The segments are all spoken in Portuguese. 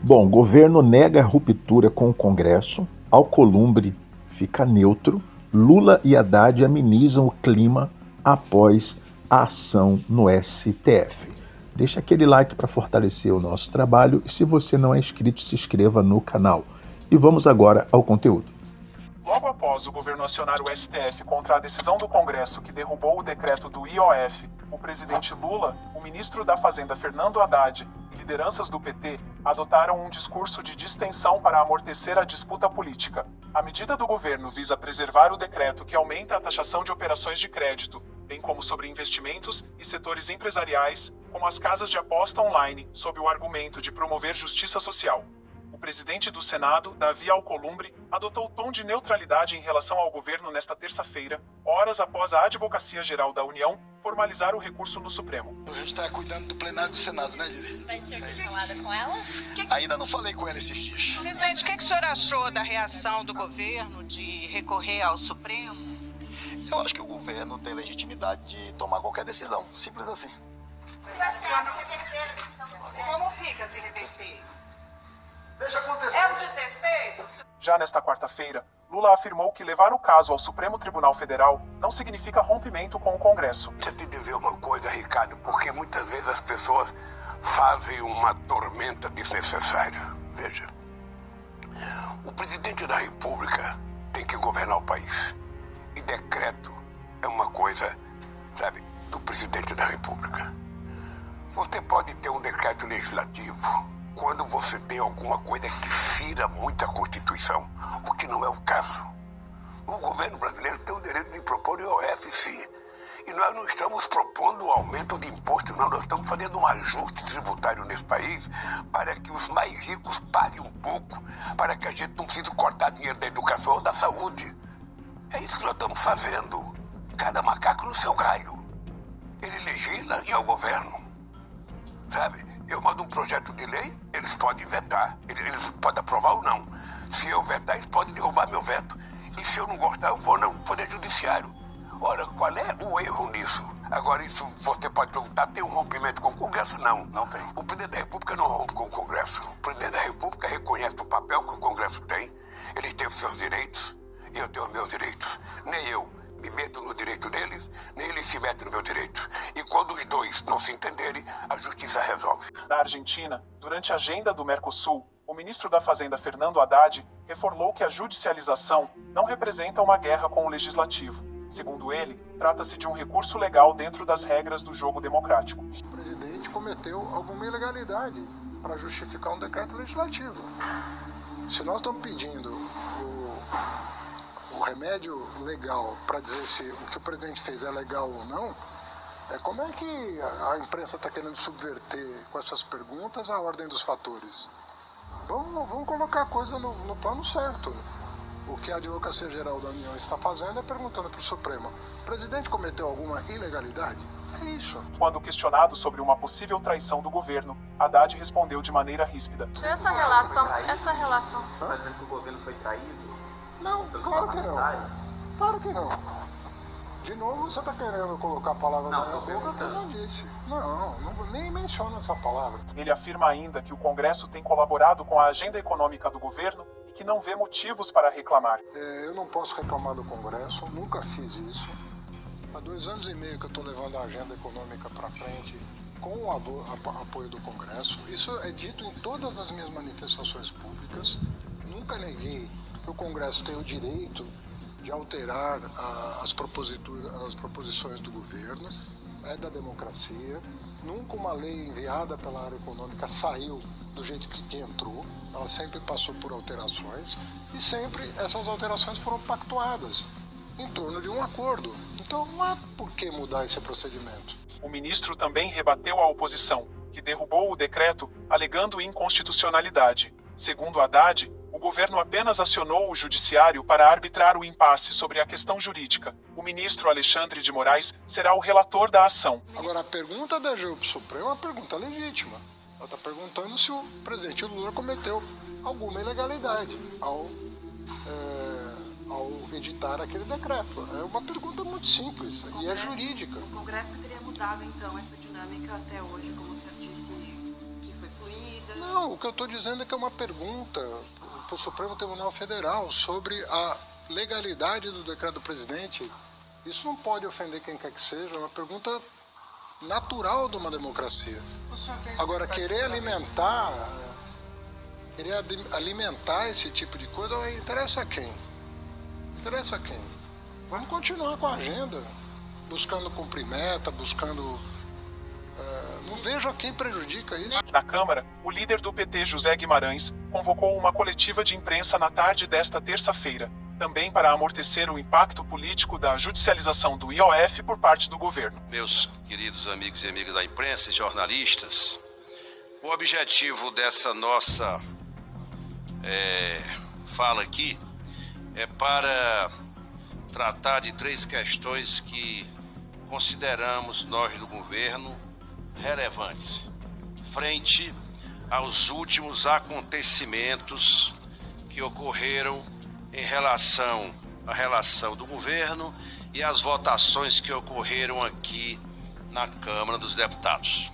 Bom, o governo nega a ruptura com o Congresso, Alcolumbre fica neutro, Lula e Haddad amenizam o clima após a ação no STF. Deixa aquele like para fortalecer o nosso trabalho e se você não é inscrito, se inscreva no canal. E vamos agora ao conteúdo. Logo após o governo acionar o STF contra a decisão do Congresso que derrubou o decreto do IOF, o presidente Lula, o ministro da Fazenda Fernando Haddad e lideranças do PT adotaram um discurso de distensão para amortecer a disputa política. A medida do governo visa preservar o decreto que aumenta a taxação de operações de crédito, bem como sobre investimentos e setores empresariais, como as casas de aposta online, sob o argumento de promover justiça social. O presidente do Senado, Davi Alcolumbre, adotou tom de neutralidade em relação ao governo nesta terça-feira, horas após a Advocacia Geral da União formalizar o recurso no Supremo. A gente está cuidando do plenário do Senado, né, Didi? Mas o senhor tem falado com ela? Ainda não falei com ela esses dias. Presidente, o que o senhor achou da reação do governo de recorrer ao Supremo? Eu acho que o governo tem legitimidade de tomar qualquer decisão, simples assim. Como fica se reverter? Deixa acontecer. É um desrespeito? Já nesta quarta-feira, Lula afirmou que levar o caso ao Supremo Tribunal Federal não significa rompimento com o Congresso. Deixa eu te dizer uma coisa, Ricardo, porque muitas vezes as pessoas fazem uma tormenta desnecessária. Veja, o presidente da República tem que governar o país. E decreto é uma coisa, sabe, do presidente da República. Você pode ter um decreto legislativo quando você tem alguma coisa que fira muito a Constituição, o que não é o caso. O governo brasileiro tem o direito de propor IOF, sim. E nós não estamos propondo o aumento de imposto, não. Nós estamos fazendo um ajuste tributário nesse país para que os mais ricos paguem um pouco, para que a gente não precise cortar dinheiro da educação ou da saúde. É isso que nós estamos fazendo. Cada macaco no seu galho. Ele legisla e é o governo. Sabe? Eu mando um projeto de lei, eles podem vetar, eles podem aprovar ou não. Se eu vetar, eles podem derrubar meu veto. E se eu não gostar, eu vou no Poder Judiciário. Ora, qual é o erro nisso? Agora, isso você pode perguntar, tem um rompimento com o Congresso? Não, não tem. O presidente da República não rompe com o Congresso. O presidente da República reconhece o papel que o Congresso tem, ele tem os seus direitos, e eu tenho os meus direitos. Nem eu me meto no direito deles, nem eles se metem no meu direito. E quando os dois não se entenderem, a justiça resolve. Na Argentina, durante a agenda do Mercosul, o ministro da Fazenda Fernando Haddad reforçou que a judicialização não representa uma guerra com o legislativo. Segundo ele, trata-se de um recurso legal dentro das regras do jogo democrático. O presidente cometeu alguma ilegalidade para justificar um decreto legislativo. Se nós estamos pedindo o remédio legal para dizer se o que o presidente fez é legal ou não, como é que a imprensa está querendo subverter com essas perguntas a ordem dos fatores? Vamos colocar a coisa no plano certo. O que a Advocacia Geral da União está fazendo é perguntando para o Supremo: o presidente cometeu alguma ilegalidade? É isso. Quando questionado sobre uma possível traição do governo, Haddad respondeu de maneira ríspida. Essa relação... Está dizendo que o governo foi traído? Não, claro que não. Claro que não. De novo, você está querendo colocar a palavra na minha boca que eu não disse. Não, nem menciona essa palavra. Ele afirma ainda que o Congresso tem colaborado com a agenda econômica do governo e que não vê motivos para reclamar. Eu não posso reclamar do Congresso, nunca fiz isso. Há 2 anos e meio que eu estou levando a agenda econômica para frente com o apoio do Congresso. Isso é dito em todas as minhas manifestações públicas. Nunca neguei que o Congresso tem o direito de alterar as proposições do governo, é da democracia. Nunca uma lei enviada pela área econômica saiu do jeito que entrou, ela sempre passou por alterações e sempre essas alterações foram pactuadas em torno de um acordo. Então não há por que mudar esse procedimento. O ministro também rebateu a oposição, que derrubou o decreto alegando inconstitucionalidade. Segundo Haddad, o governo apenas acionou o judiciário para arbitrar o impasse sobre a questão jurídica. O ministro Alexandre de Moraes será o relator da ação. Agora, a pergunta da AGU para o Supremo é uma pergunta legítima. Ela está perguntando se o presidente Lula cometeu alguma ilegalidade ao editar aquele decreto. É uma pergunta muito simples e é jurídica. O Congresso teria mudado, então, essa dinâmica até hoje, como o senhor disse, que foi fluida, Não, o que eu estou dizendo é que é uma pergunta para o Supremo Tribunal Federal sobre a legalidade do decreto do presidente. Isso não pode ofender quem quer que seja, é uma pergunta natural de uma democracia. Agora, querer alimentar esse tipo de coisa interessa a quem? Interessa a quem? Vamos continuar com a agenda, buscando cumprir meta, buscando... não vejo a quem prejudica isso. Na Câmara, o líder do PT, José Guimarães, convocou uma coletiva de imprensa na tarde desta terça-feira, também para amortecer o impacto político da judicialização do IOF por parte do governo. Meus queridos amigos e amigas da imprensa e jornalistas, o objetivo dessa nossa fala aqui é para tratar de 3 questões que consideramos nós do governo relevantes, frente aos últimos acontecimentos que ocorreram em relação à relação do governo e às votações que ocorreram aqui na Câmara dos Deputados.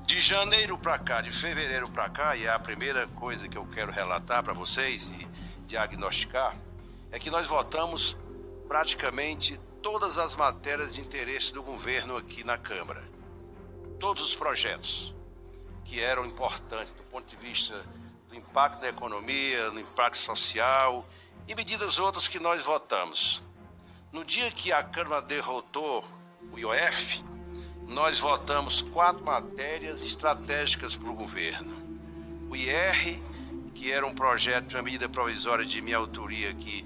De janeiro para cá, de fevereiro para cá, e é a primeira coisa que eu quero relatar para vocês e diagnosticar, é que nós votamos praticamente todas as matérias de interesse do governo aqui na Câmara. Todos os projetos que eram importantes do ponto de vista do impacto na economia, no impacto social e medidas outras que nós votamos. No dia que a Câmara derrotou o IOF, nós votamos 4 matérias estratégicas para o governo. O IR, que era um projeto de uma medida provisória de minha autoria que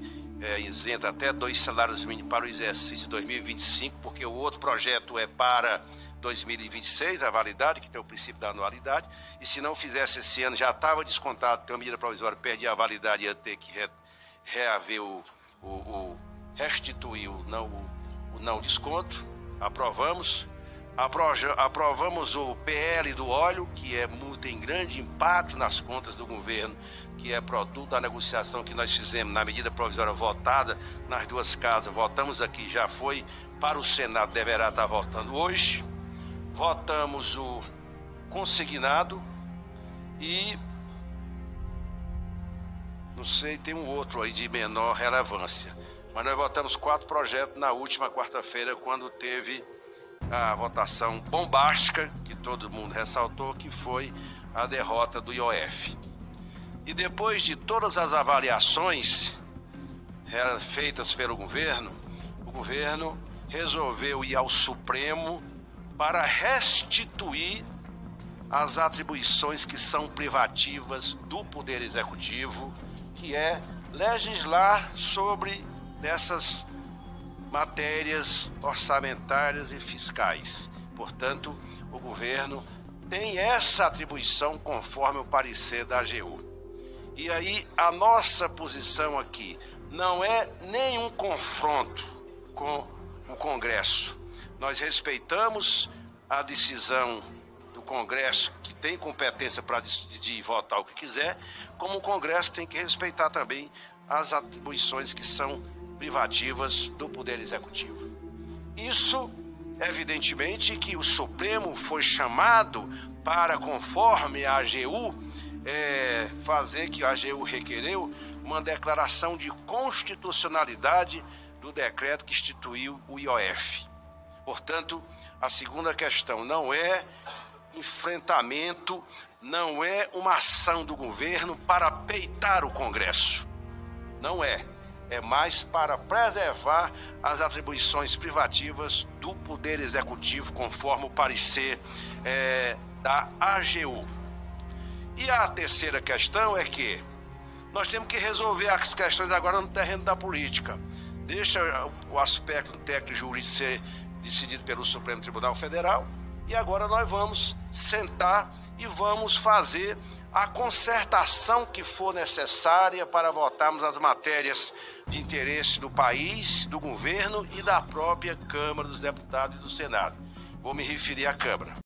isenta até 2 salários mínimos para o exercício de 2025, porque o outro projeto é para 2026, a validade, que tem o princípio da anualidade, e se não fizesse esse ano, já estava descontado, tem uma medida provisória, perdia a validade, ia ter que reaver restituir o não desconto. Aprovamos o PL do óleo, que tem grande impacto nas contas do governo, que é produto da negociação que nós fizemos na medida provisória votada nas 2 casas. Votamos aqui, já foi para o Senado, deverá estar votando hoje. Votamos o consignado e, não sei, tem um outro aí de menor relevância. Mas nós votamos 4 projetos na última quarta-feira, quando teve a votação bombástica, que todo mundo ressaltou, que foi a derrota do IOF. E depois de todas as avaliações feitas pelo governo, o governo resolveu ir ao Supremo para restituir as atribuições que são privativas do Poder Executivo, que é legislar sobre dessas matérias orçamentárias e fiscais. Portanto, o governo tem essa atribuição conforme o parecer da AGU. E aí, a nossa posição aqui não é nenhum confronto com o Congresso. Nós respeitamos a decisão do Congresso, que tem competência para de votar o que quiser, como o Congresso tem que respeitar também as atribuições que são privativas do Poder Executivo. Isso, evidentemente, que o Supremo foi chamado para, conforme a AGU, fazer que a AGU requereu uma declaração de constitucionalidade do decreto que instituiu o IOF. Portanto, a segunda questão não é enfrentamento, não é uma ação do governo para peitar o Congresso. Não é. É mais para preservar as atribuições privativas do Poder Executivo, conforme o parecer da AGU. E a terceira questão é que nós temos que resolver as questões agora no terreno da política. Deixa o aspecto técnico e jurídico ser decidido pelo Supremo Tribunal Federal, e agora nós vamos sentar e vamos fazer a concertação que for necessária para votarmos as matérias de interesse do país, do governo e da própria Câmara dos Deputados e do Senado. Vou me referir à Câmara.